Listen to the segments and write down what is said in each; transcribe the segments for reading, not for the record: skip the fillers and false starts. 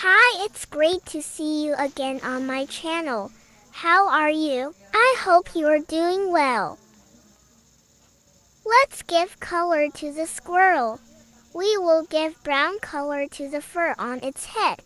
Hi, it's great to see you again on my channel. How are you? I hope you are doing well. Let's give color to the squirrel. We will give brown color to the fur on its head.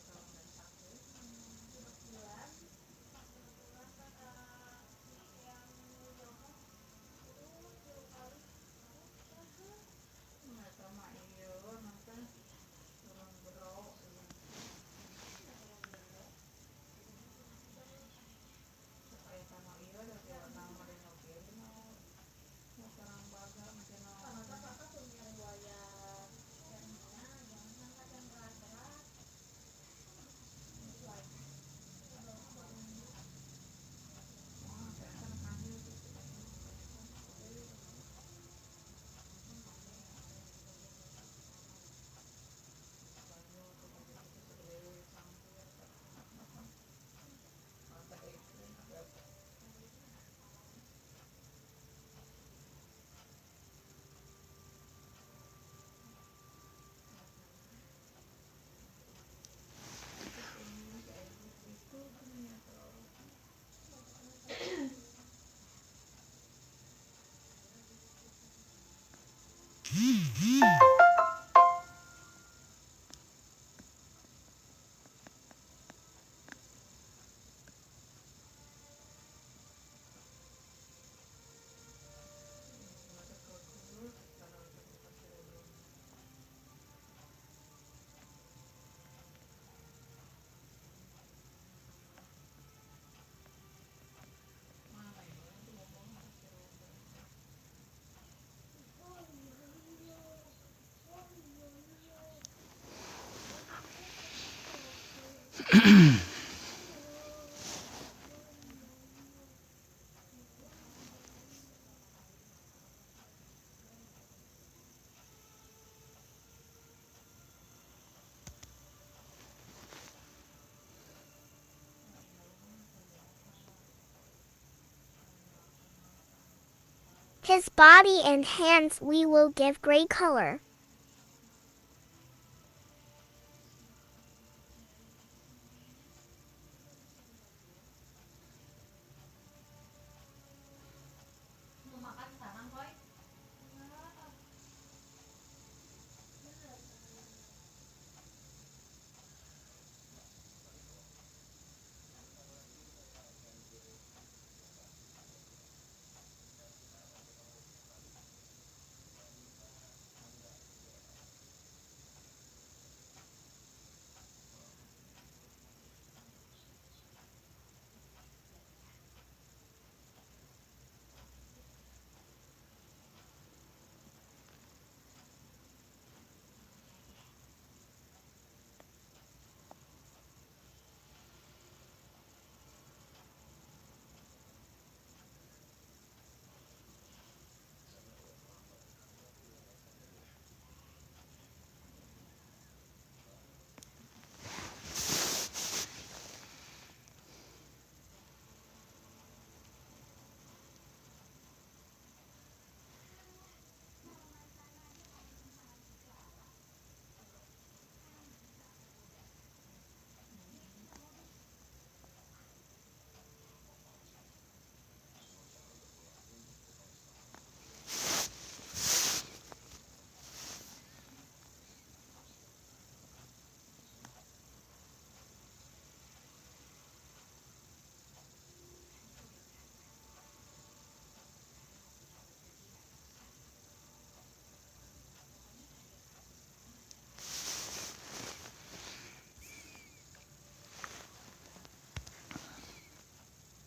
His body and hands we will give gray color.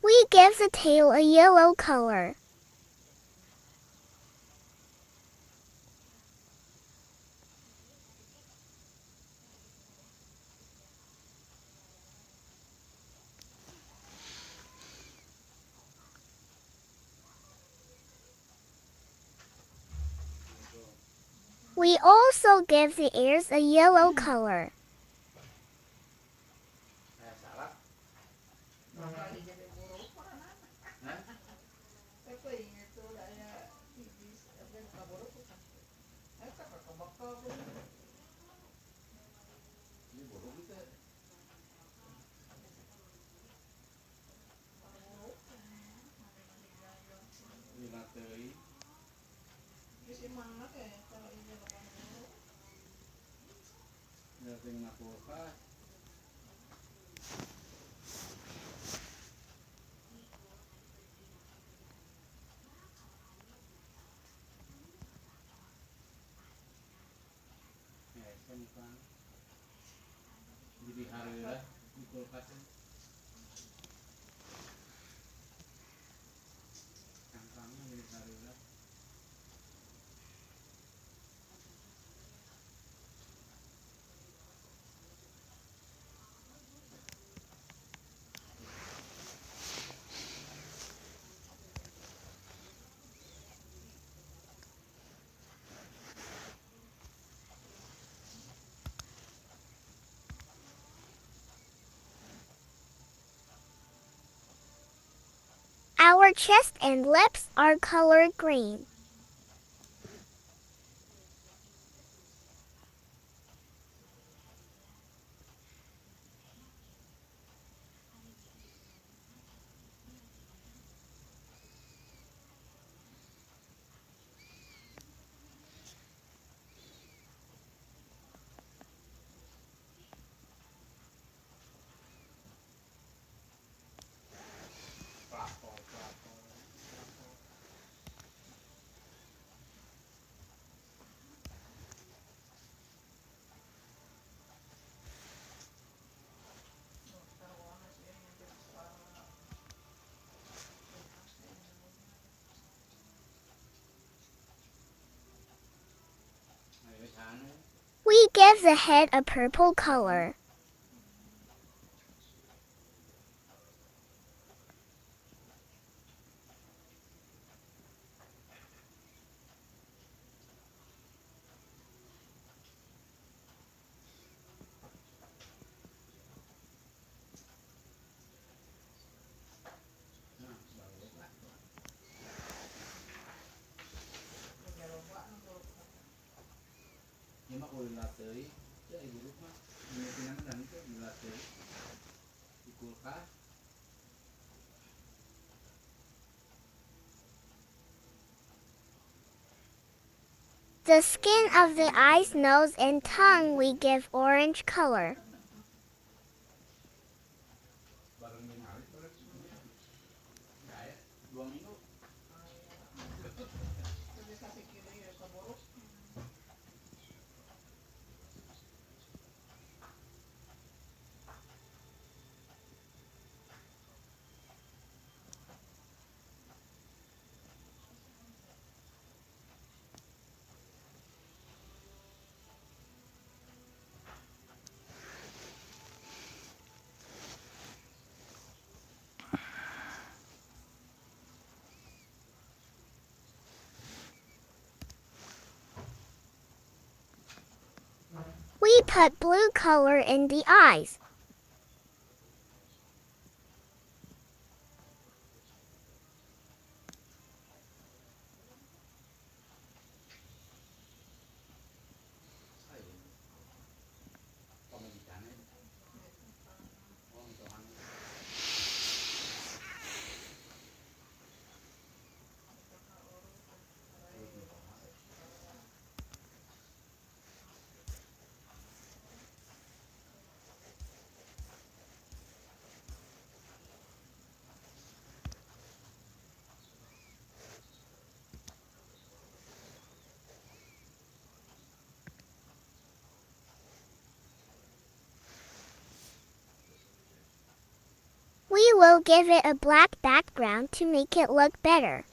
We give the tail a yellow color. We also give the ears a yellow color. Our chest and lips are colored green. We give the head a purple color. The skin of the eyes, nose, and tongue we give orange color. We put blue color in the eyes. We will give it a black background to make it look better.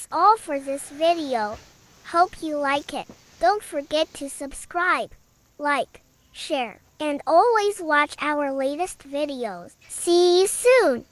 That's all for this video. Hope you like it. Don't forget to subscribe, like, share, and always watch our latest videos. See you soon!